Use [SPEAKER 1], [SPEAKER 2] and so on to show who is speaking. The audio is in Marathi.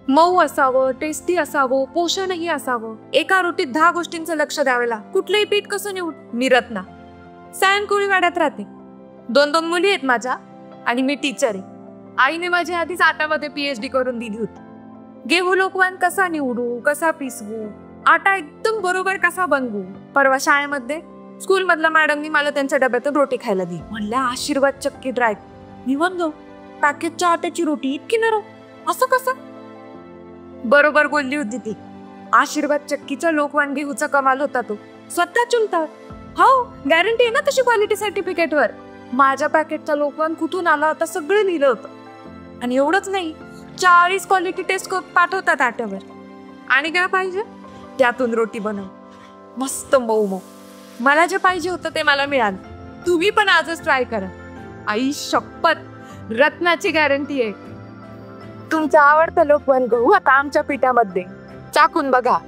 [SPEAKER 1] मऊ असावं, टेस्टी असावं, पोषणही असावं. एका रोटीत 10 गोष्टींचं लक्ष द्यावेला. कुठलंही पीठ कसं निवड. मी रत्ना सायन कोळीवाड्यात राहते. 2 मुली आहेत माझ्या आणि मी टीचर आहे. आईने माझ्या आधीच आटामध्ये PhD करून दिली होती. गेहू लोकवान कसा निवडू, कसा पिसवू, आटा एकदम बरोबर कसा बनवू. परवा शाळेमध्ये स्कूल मधल्या मॅडमनी मला त्यांच्या डब्यातून रोटी खायला दिली. म्हणल्या आशीर्वाद चक्की ड्राय. मी म्हणलो पॅकेटच्या आट्याची रोटी इतकी नरम असं कसं. बरोबर बोलली होती ती. आशीर्वाद चक्कीचा लोकवान गेहूचा कमाल होता तो. स्वतः चुलता. हो, गॅरंटी आहे ना तशी क्वालिटी सर्टिफिकेटवर. माझ्या पॅकेटचा लोकवान कुठून आला होता सगळं लिहिलं होतं. आणि एवढंच नाही, 40 क्वालिटी टेस्ट करून पाठवतात आट्यावर. आणि काय पाहिजे त्यातून रोटी बनव. मस्त मऊ मऊ. मला जे पाहिजे होतं ते मला मिळालं. तुम्ही पण आजच ट्राय करा. आई शपथ, रत्नाची गॅरंटी आहे. तुमचं आवडतं लोकवान गहू आता आमच्या पिठामध्ये चाकून बघा.